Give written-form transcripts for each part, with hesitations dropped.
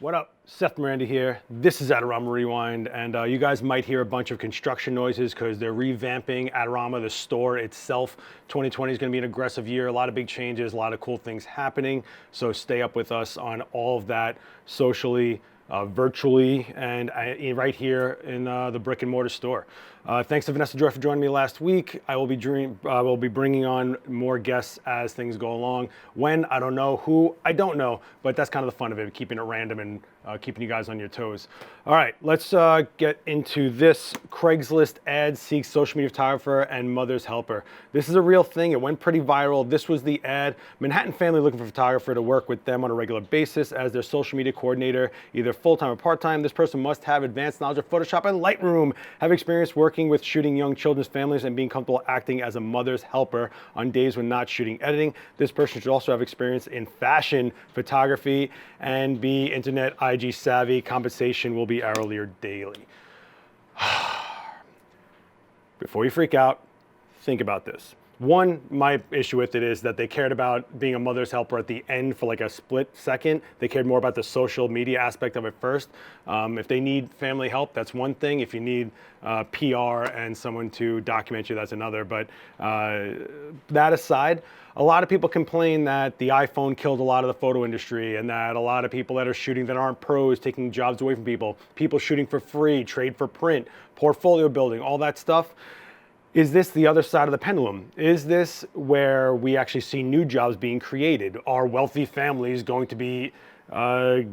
What up? Seth Miranda here. This is Adorama Rewind, and you guys might hear a bunch of construction noises because they're revamping Adorama, the store itself. 2020 is going to be an aggressive year, a lot of big changes, a lot of cool things happening. So stay up with us on all of that socially, virtually, and right here in the brick and mortar store. Thanks to Vanessa Joy for joining me last week. I will be bringing on more guests as things go along. When, I don't know. Who, I don't know. But that's kind of the fun of it, keeping it random and keeping you guys on your toes. All right, let's get into this. Craigslist ad seeks social media photographer and mother's helper. This is a real thing. It went pretty viral. This was the ad. Manhattan family looking for a photographer to work with them on a regular basis as their social media coordinator, either full-time or part-time. This person must have advanced knowledge of Photoshop and Lightroom, have experience working with shooting young children's families, and being comfortable acting as a mother's helper on days when not shooting editing. This person should also have experience in fashion photography and be internet IG savvy. Compensation will be hourly or daily. Before you freak out, think about this. One, my issue with it is that they cared about being a mother's helper at the end for like a split second. They cared more about the social media aspect of it first. If they need family help, that's one thing. If you need PR and someone to document you, that's another. But that aside, a lot of people complain that the iPhone killed a lot of the photo industry, and that a lot of people that are shooting that aren't pros, taking jobs away from people shooting for free, trade for print, portfolio building, all that stuff. Is this the other side of the pendulum? Is this where we actually see new jobs being created? Are wealthy families going to be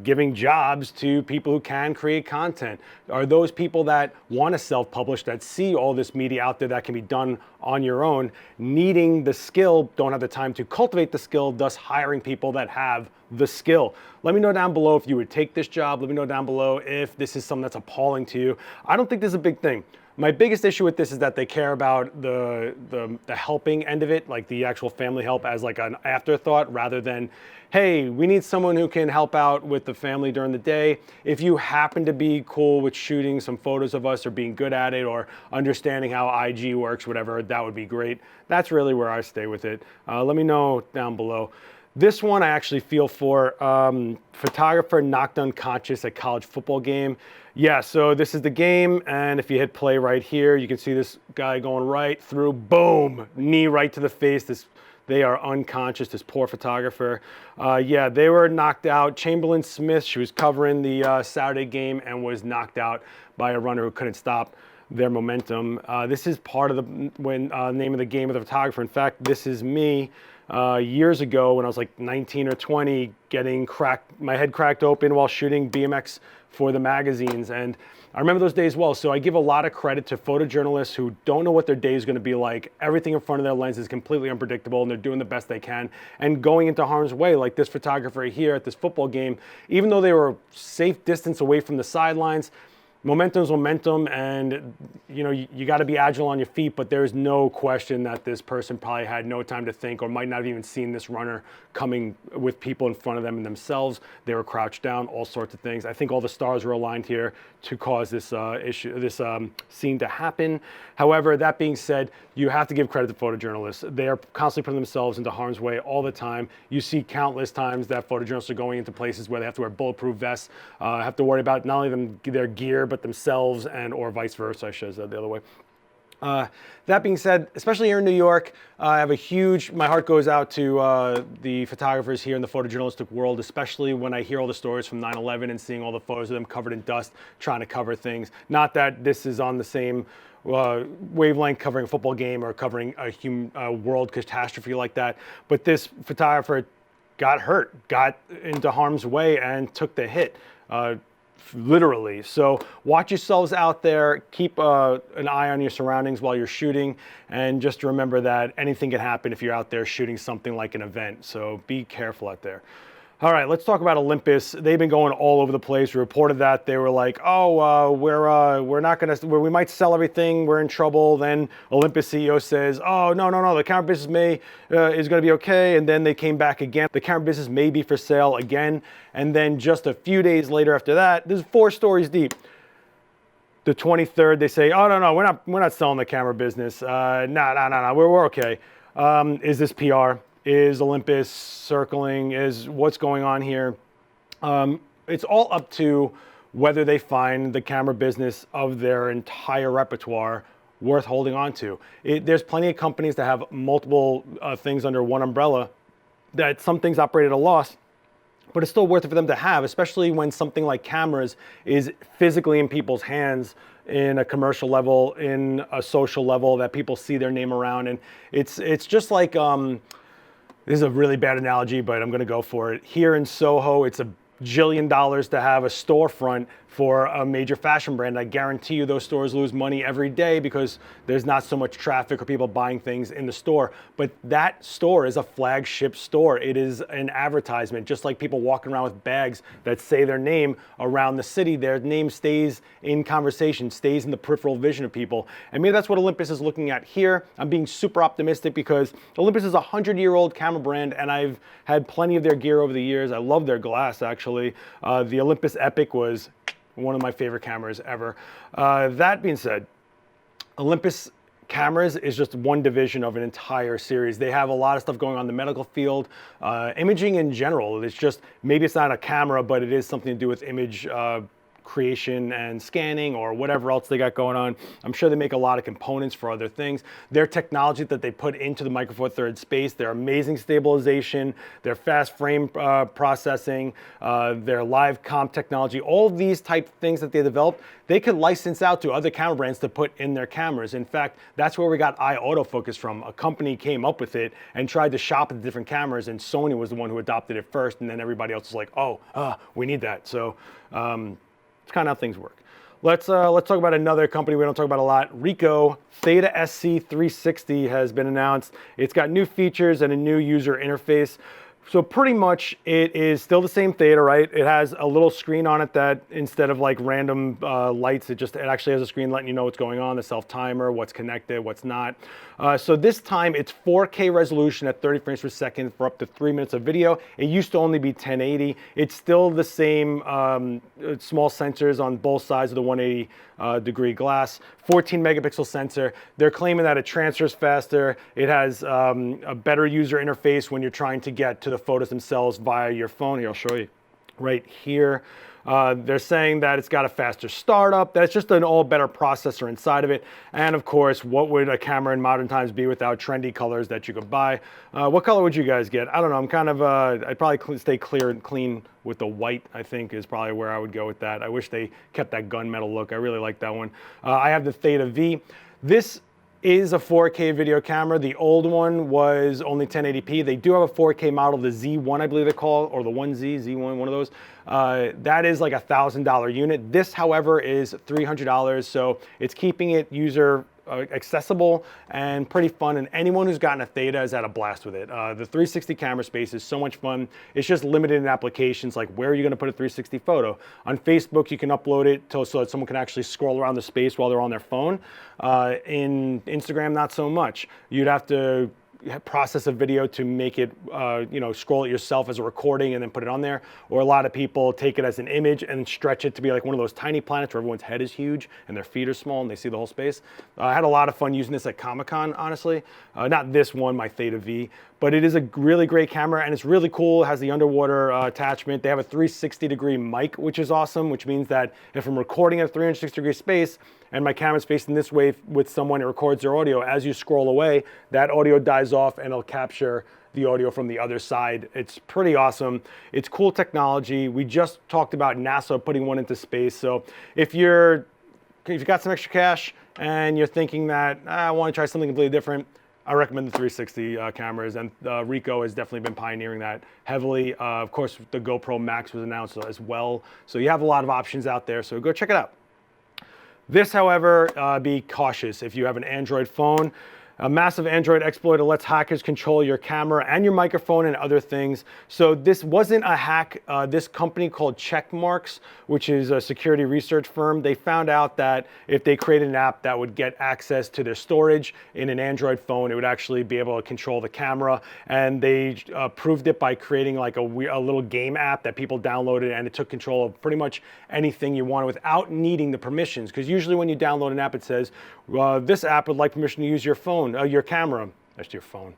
giving jobs to people who can create content? Are those people that want to self-publish, that see all this media out there that can be done on your own, needing the skill, don't have the time to cultivate the skill, thus hiring people that have the skill? Let me know down below if you would take this job. Let me know down below if this is something that's appalling to you. I don't think this is a big thing. My biggest issue with this is that they care about the helping end of it, like the actual family help as like an afterthought, rather than, hey, we need someone who can help out with the family during the day. If you happen to be cool with shooting some photos of us or being good at it or understanding how IG works, whatever, that would be great. That's really where I stay with it. Let me know down below. This one I actually feel for. Photographer knocked unconscious at college football game. Yeah, so this is the game, and if you hit play right here, you can see this guy going right through, boom, knee right to the face. They are unconscious, this poor photographer. Yeah, they were knocked out. Chamberlain Smith, she was covering the Saturday game and was knocked out by a runner who couldn't stop their momentum. This is part of the name of the game of the photographer. In fact, this is me years ago when I was like 19 or 20, getting my head cracked open while shooting BMX for the magazines. And I remember those days well. So I give a lot of credit to photojournalists who don't know what their day is going to be like. Everything in front of their lens is completely unpredictable, and they're doing the best they can. And going into harm's way, like this photographer here at this football game, even though they were safe distance away from the sidelines, momentum's momentum, and you know, you got to be agile on your feet, but there's no question that this person probably had no time to think, or might not have even seen this runner coming with people in front of them and themselves. They were crouched down, all sorts of things. I think all the stars were aligned here to cause this scene to happen. However, that being said, you have to give credit to photojournalists. They are constantly putting themselves into harm's way all the time. You see countless times that photojournalists are going into places where they have to wear bulletproof vests, have to worry about not only their gear, but themselves, and or vice versa, I should have said the other way. That being said, especially here in New York, I have my heart goes out to the photographers here in the photojournalistic world, especially when I hear all the stories from 9/11 and seeing all the photos of them covered in dust, trying to cover things. Not that this is on the same wavelength covering a football game or covering a world catastrophe like that, but this photographer got hurt, got into harm's way, and took the hit. Literally. So watch yourselves out there, keep an eye on your surroundings while you're shooting, and just remember that anything can happen if you're out there shooting something like an event. So be careful out there. All right, let's talk about Olympus. They've been going all over the place. We reported that they were like, oh, we're not gonna, we might sell everything. We're in trouble. Then Olympus CEO says, oh, no, the camera business is gonna be okay. And then they came back again. The camera business may be for sale again. And then just a few days later after that, this is 4 stories deep. The 23rd, they say, oh, no, we're not selling the camera business. No, we're okay. Is this PR? Is Olympus circling? Is what's going on here? it's all up to whether they find the camera business of their entire repertoire worth holding on to. There's plenty of companies that have multiple things under one umbrella, that some things operate at a loss, but it's still worth it for them to have, especially when something like cameras is physically in people's hands in a commercial level, in a social level, that people see their name around. And it's just like, this is a really bad analogy, but I'm gonna go for it. Here in Soho, it's $1 jillion to have a storefront for a major fashion brand. I guarantee you those stores lose money every day because there's not so much traffic or people buying things in the store. But that store is a flagship store. It is an advertisement, just like people walking around with bags that say their name around the city. Their name stays in conversation, stays in the peripheral vision of people. And maybe that's what Olympus is looking at here. I'm being super optimistic because Olympus is a 100-year-old camera brand, and I've had plenty of their gear over the years. I love their glass, actually. The Olympus Epic was one of my favorite cameras ever. That being said, Olympus cameras is just one division of an entire series. They have a lot of stuff going on in the medical field, imaging in general. It's just, maybe it's not a camera, but it is something to do with image creation and scanning or whatever else they got going on. I'm sure they make a lot of components for other things. Their technology that they put into the Micro Four Thirds space, their amazing stabilization, their fast frame processing, their live comp technology, all of these type of things that they developed, they could license out to other camera brands to put in their cameras. In fact, that's where we got autofocus from. A company came up with it and tried to shop at the different cameras, and Sony was the one who adopted it first, and then everybody else was like, oh, we need that. So it's kind of how things work. Let's talk about another company we don't talk about a lot. Ricoh Theta SC360 has been announced. It's got new features and a new user interface. So pretty much it is still the same Theta, right? It has a little screen on it that instead of like random lights, it actually has a screen letting you know what's going on, the self timer, what's connected, what's not. So this time it's 4K resolution at 30 frames per second for up to 3 minutes of video. It used to only be 1080. It's still the same small sensors on both sides of the 180 degree glass, 14 megapixel sensor. They're claiming that it transfers faster. It has a better user interface when you're trying to get to the photos themselves via your phone. Here, I'll show you right here. They're saying that it's got a faster startup, that it's just an all better processor inside of it. And of course, what would a camera in modern times be without trendy colors that you could buy? What color would you guys get? I don't know. I'm kind of, I'd probably stay clear and clean with the white, I think is probably where I would go with that. I wish they kept that gunmetal look. I really like that one. I have the Theta V. This is a 4K video camera. The old one was only 1080p. They do have a 4K model, the Z1, I believe they call it, or the 1Z, Z1, one of those. That is like $1,000 unit. This, however, is $300, so it's keeping it user accessible and pretty fun, and anyone who's gotten a Theta has had a blast with it. The 360 camera space is so much fun. It's just limited in applications, like where are you going to put a 360 photo? On Facebook, you can upload it so that someone can actually scroll around the space while they're on their phone. In Instagram, not so much. You'd have to process a video to make it, scroll it yourself as a recording and then put it on there. Or a lot of people take it as an image and stretch it to be like one of those tiny planets where everyone's head is huge and their feet are small and they see the whole space. I had a lot of fun using this at Comic-Con, honestly. Not this one, my Theta V, but it is a really great camera and it's really cool. It has the underwater attachment. They have a 360-degree mic, which is awesome, which means that if I'm recording at a 360-degree space and my camera's facing this way with someone, it records their audio. As you scroll away, that audio dies off and it'll capture the audio from the other side. It's pretty awesome. It's cool technology. We just talked about NASA putting one into space. So if you've got some extra cash and you're thinking that I want to try something completely different, I recommend the 360 cameras, and Ricoh has definitely been pioneering that heavily. Of course, the GoPro Max was announced as well. So you have a lot of options out there, so go check it out. This, however, be cautious if you have an Android phone. A massive Android exploit lets hackers control your camera and your microphone and other things. So this wasn't a hack. This company called Checkmarks, which is a security research firm, they found out that if they created an app that would get access to their storage in an Android phone, it would actually be able to control the camera. And they proved it by creating like a little game app that people downloaded, and it took control of pretty much anything you wanted without needing the permissions. Because usually when you download an app, it says, this app would like permission to use your phone, your camera. That's your phone.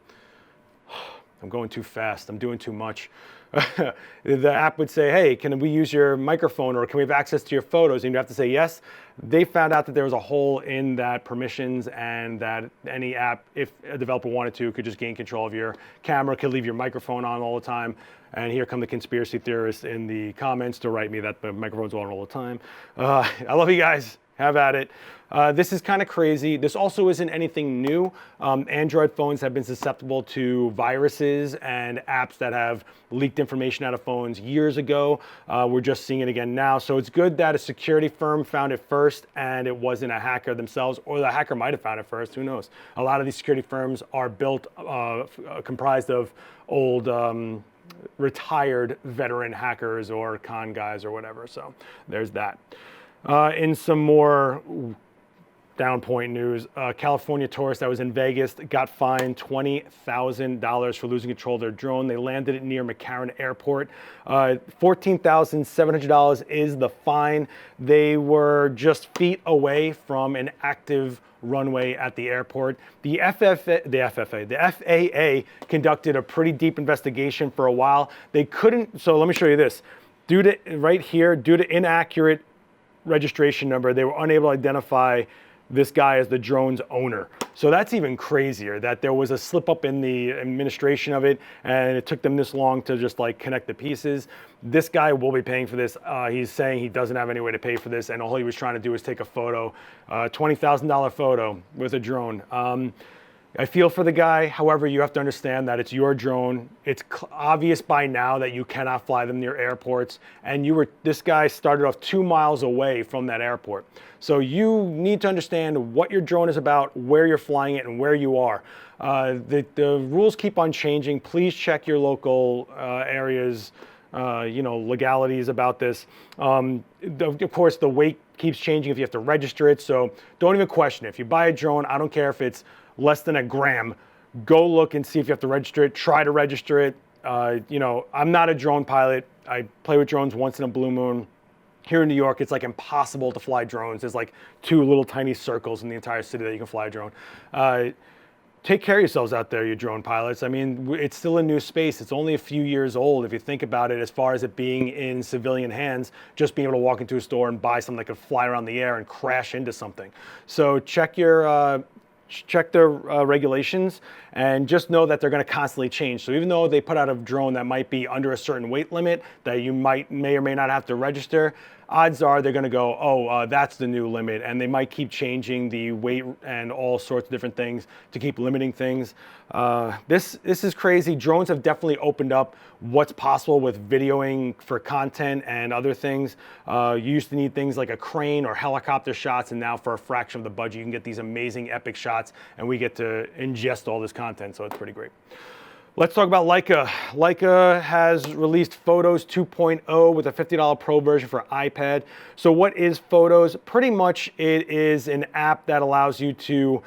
I'm going too fast. I'm doing too much. the app would say, hey, can we use your microphone, or can we have access to your photos? And you have to say yes. They found out that there was a hole in that permissions, and that any app, if a developer wanted to, could just gain control of your camera, could leave your microphone on all the time. And here come the conspiracy theorists in the comments to write me that the microphone's on all the time. I love you guys. Have at it. This is kind of crazy. This also isn't anything new. Android phones have been susceptible to viruses and apps that have leaked information out of phones years ago. We're just seeing it again now. So it's good that a security firm found it first and it wasn't a hacker themselves, or the hacker might have found it first. Who knows? A lot of these security firms are built, comprised of old, retired veteran hackers or con guys or whatever. So there's that. In some more down point news, California tourist that was in Vegas got fined $20,000 for losing control of their drone. They landed it near McCarran Airport. $14,700 is the fine. They were just feet away from an active runway at the airport. The FAA conducted a pretty deep investigation for a while. They couldn't, so let me show you this. Due to, right here, due to inaccurate registration number, they were unable to identify this guy as the drone's owner. So that's even crazier, that there was a slip up in the administration of it, and it took them this long to just like connect the pieces. This guy will be paying for this. He's saying he doesn't have any way to pay for this, and all he was trying to do was take a photo, $20,000 photo with a drone. I feel for the guy. However, you have to understand that it's your drone. It's obvious by now that you cannot fly them near airports. And this guy started off 2 miles away from that airport. So you need to understand what your drone is about, where you're flying it, and where you are. The rules keep on changing. Please check your local areas, legalities about this. Of course, the weight keeps changing if you have to register it. So don't even question it. If you buy a drone, I don't care if it's less than a gram, go look and see if you have to register it. Try to register it. I'm not a drone pilot. I play with drones once in a blue moon. Here in New York, it's like impossible to fly drones. There's like 2 little tiny circles in the entire city that you can fly a drone. Take care of yourselves out there, you drone pilots. I mean, it's still a new space. It's only a few years old if you think about it, as far as it being in civilian hands, just being able to walk into a store and buy something that could fly around the air and crash into something. So check their regulations, and just know that they're going to constantly change. So even though they put out a drone that might be under a certain weight limit that you may or may not have to register, odds are they're going to go, that's the new limit, and they might keep changing the weight and all sorts of different things to keep limiting things. This is crazy. Drones have definitely opened up what's possible with videoing for content and other things. You used to need things like a crane or helicopter shots, and now for a fraction of the budget, you can get these amazing epic shots, and we get to ingest all this content, so it's pretty great. Let's talk about Leica. Leica has released Photos 2.0 with a $50 Pro version for iPad. So what is Photos? Pretty much it is an app that allows you to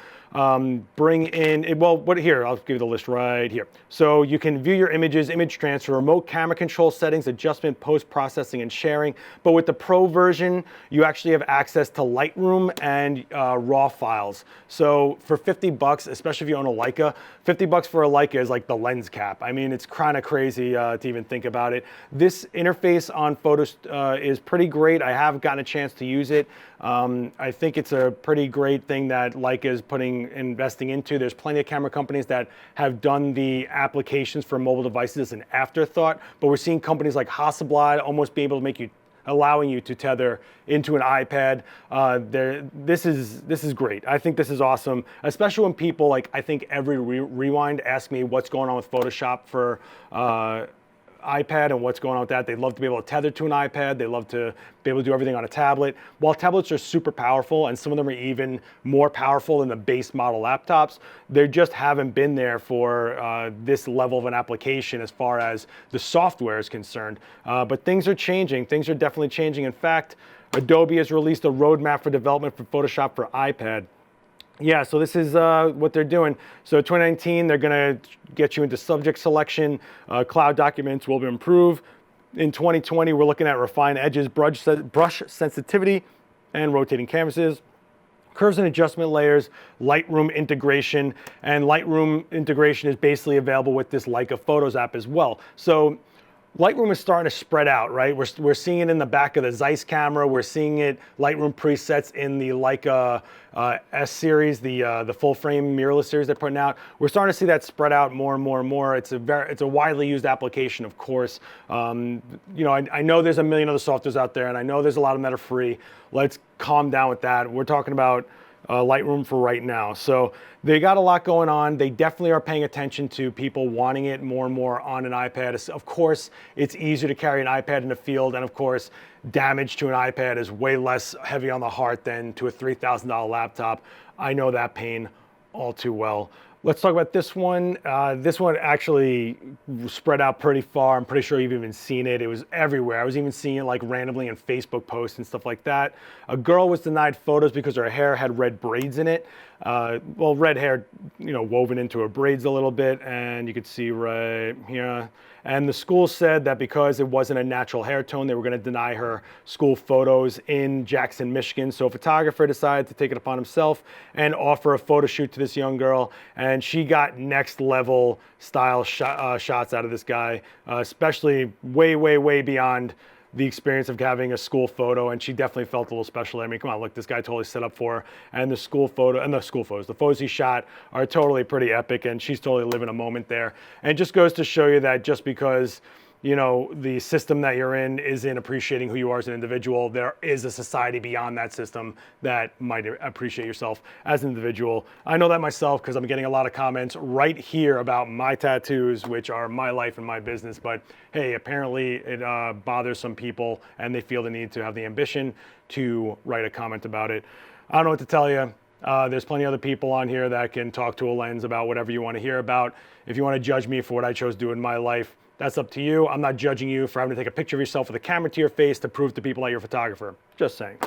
bring in, here, I'll give you the list right here. So you can view your images, image transfer, remote camera control settings, adjustment, post-processing, and sharing. But with the Pro version, you actually have access to Lightroom and RAW files. So for 50 bucks, especially if you own a Leica, 50 bucks for a Leica is like the lens cap. I mean, it's kind of crazy to even think about it. This interface on Photos is pretty great. I have gotten a chance to use it. I think it's a pretty great thing that Leica is investing into. There's plenty of camera companies that have done the applications for mobile devices as an afterthought, but we're seeing companies like Hasselblad almost be able to allowing you to tether into an iPad. This is great. I think this is awesome, especially when people, like, I think every rewind ask me what's going on with Photoshop for iPad and what's going on with that. They'd love to be able to tether to an iPad. They love to be able to do everything on a tablet. While tablets are super powerful, and some of them are even more powerful than the base model laptops, they just haven't been there for this level of an application as far as the software is concerned. But things are changing. Things are definitely changing. In fact, Adobe has released a roadmap for development for Photoshop for iPad. Yeah, so this is what they're doing. So 2019, they're gonna get you into subject selection, cloud documents will improve. In 2020, we're looking at refined edges, brush sensitivity, and rotating canvases, curves and adjustment layers, Lightroom integration, and Lightroom integration is basically available with this Leica Photos app as well. So Lightroom is starting to spread out, right? We're seeing it in the back of the Zeiss camera. We're seeing it, Lightroom presets in the Leica S series, the full frame mirrorless series they're putting out. We're starting to see that spread out more and more and more. It's a widely used application, of course. You know, I know there's a million other softwares out there, and I know there's a lot of them that are free. Let's calm down with that. We're talking about Lightroom for right now. So they got a lot going on. They definitely are paying attention to people wanting it more and more on an iPad. Of course, it's easier to carry an iPad in the field, and of course, damage to an iPad is way less heavy on the heart than to a $3,000 laptop. I know that pain all too well. Let's talk about this one. This one actually spread out pretty far. I'm pretty sure you've even seen it. It was everywhere. I was even seeing it like randomly in Facebook posts and stuff like that. A girl was denied photos because her hair had red braids in it. Well, red hair, you know, woven into her braids a little bit, and you could see right here. And the school said that because it wasn't a natural hair tone, they were going to deny her school photos in Jackson, Michigan. So a photographer decided to take it upon himself and offer a photo shoot to this young girl. And she got next level style shots out of this guy, especially way, way, way beyond the experience of having a school photo, and she definitely felt a little special. I mean, come on, look, this guy totally set up for her, and the school photo, and the school photos, the photos he shot are totally pretty epic, and she's totally living a moment there. And it just goes to show you that just because, you know, the system that you're in isn't appreciating who you are as an individual, there is a society beyond that system that might appreciate yourself as an individual. I know that myself because I'm getting a lot of comments right here about my tattoos, which are my life and my business. But hey, apparently it bothers some people and they feel the need to have the ambition to write a comment about it. I don't know what to tell you. There's plenty of other people on here that can talk to a lens about whatever you want to hear about. If you want to judge me for what I chose to do in my life, that's up to you. I'm not judging you for having to take a picture of yourself with a camera to your face to prove to people that you're a photographer. Just saying.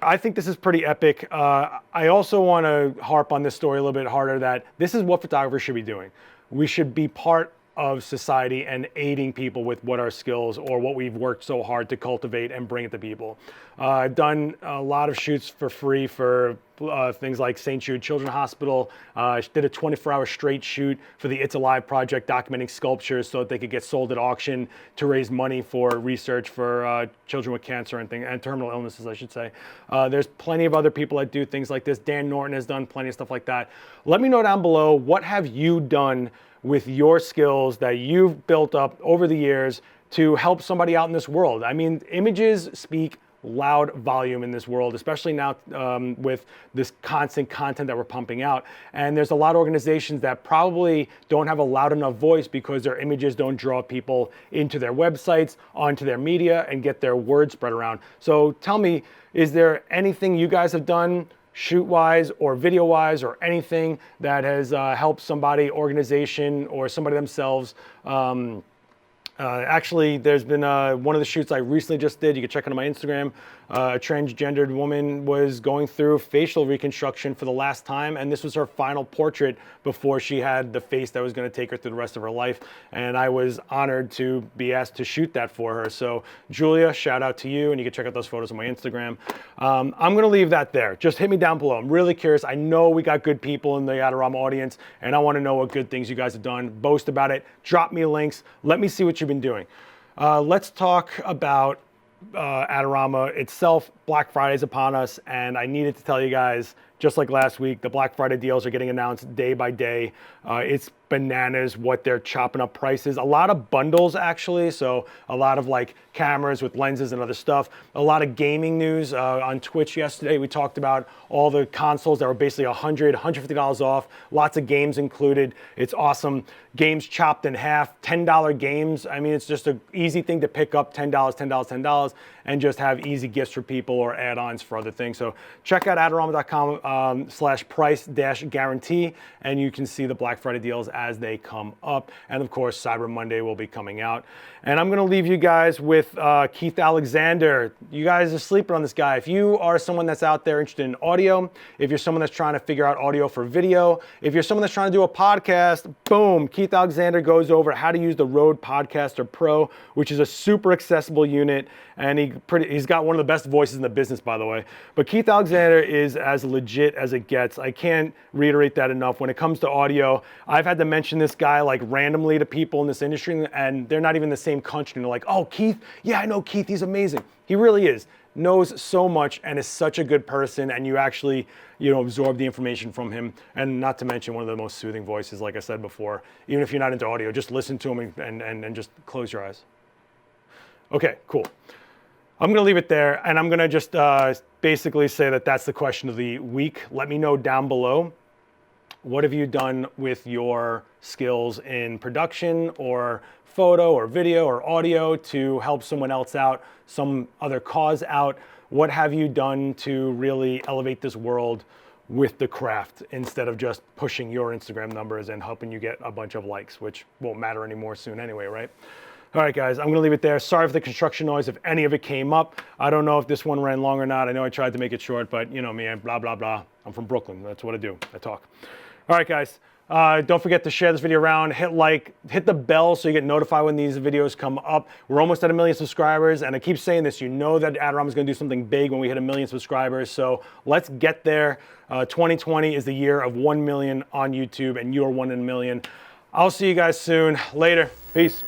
I think this is pretty epic. I also want to harp on this story a little bit harder, that this is what photographers should be doing. We should be part of society and aiding people with what our skills or what we've worked so hard to cultivate and bring it to people. I've done a lot of shoots for free for things like St. Jude Children's Hospital. Did a 24-hour straight shoot for the It's Alive project, documenting sculptures so that they could get sold at auction to raise money for research for children with cancer and terminal illnesses, I should say. There's plenty of other people that do things like this. Dan Norton has done plenty of stuff like that. Let me know down below, what have you done with your skills that you've built up over the years to help somebody out in this world? I mean, images speak loud volume in this world, especially now with this constant content that we're pumping out. And there's a lot of organizations that probably don't have a loud enough voice because their images don't draw people into their websites, onto their media, and get their word spread around. So tell me, is there anything you guys have done shoot-wise or video-wise or anything that has helped somebody, organization, or somebody themselves? Actually, there's been one of the shoots I recently just did. You can check it on my Instagram. A transgendered woman was going through facial reconstruction for the last time, and this was her final portrait before she had the face that was going to take her through the rest of her life. And I was honored to be asked to shoot that for her. So, Julia, shout out to you, and you can check out those photos on my Instagram. I'm going to leave that there. Just hit me down below. I'm really curious. I know we got good people in the Adorama audience, and I want to know what good things you guys have done. Boast about it. Drop me links. Let me see what you've been doing. Let's talk about Adorama itself. Black Friday is upon us, and I needed to tell you guys, just like last week, the Black Friday deals are getting announced day by day. It's bananas what they're chopping up prices. A lot of bundles, actually, so a lot of like cameras with lenses and other stuff. A lot of gaming news. On Twitch yesterday, we talked about all the consoles that were basically $100, $150 off. Lots of games included. It's awesome. Games chopped in half. $10 games. I mean, it's just an easy thing to pick up. $10, $10, $10, and just have easy gifts for people or add-ons for other things. So check out adorama.com/price-guarantee, and you can see the Black Friday deals as they come up. And of course, Cyber Monday will be coming out. And I'm gonna leave you guys with Keith Alexander. You guys are sleeping on this guy. If you are someone that's out there interested in audio, if you're someone that's trying to figure out audio for video, if you're someone that's trying to do a podcast, boom, Keith Alexander goes over how to use the RODECaster Pro, which is a super accessible unit. And he's got one of the best voices in the business, by the way. But Keith Alexander is as legit legit as it gets. I can't reiterate that enough. When it comes to audio, I've had to mention this guy like randomly to people in this industry, and they're not even the same country. And they're like, oh, Keith, yeah, I know Keith, he's amazing. He really is. Knows so much and is such a good person, and you actually, absorb the information from him. And not to mention one of the most soothing voices, like I said before. Even if you're not into audio, just listen to him and just close your eyes. Okay, cool. I'm gonna leave it there, and I'm gonna just basically say that that's the question of the week. Let me know down below, what have you done with your skills in production or photo or video or audio to help someone else out, some other cause out? What have you done to really elevate this world with the craft instead of just pushing your Instagram numbers and helping you get a bunch of likes, which won't matter anymore soon anyway, right? All right, guys, I'm gonna leave it there. Sorry for the construction noise if any of it came up. I don't know if this one ran long or not. I know I tried to make it short, but you know me, blah, blah, blah. I'm from Brooklyn, that's what I do, I talk. All right, guys, don't forget to share this video around, hit like, hit the bell so you get notified when these videos come up. We're almost at 1 million subscribers, and I keep saying this, you know that Adorama is gonna do something big when we hit 1 million subscribers, so let's get there. 2020 is the year of 1 million on YouTube, and you're 1 in a million. I'll see you guys soon. Later, peace.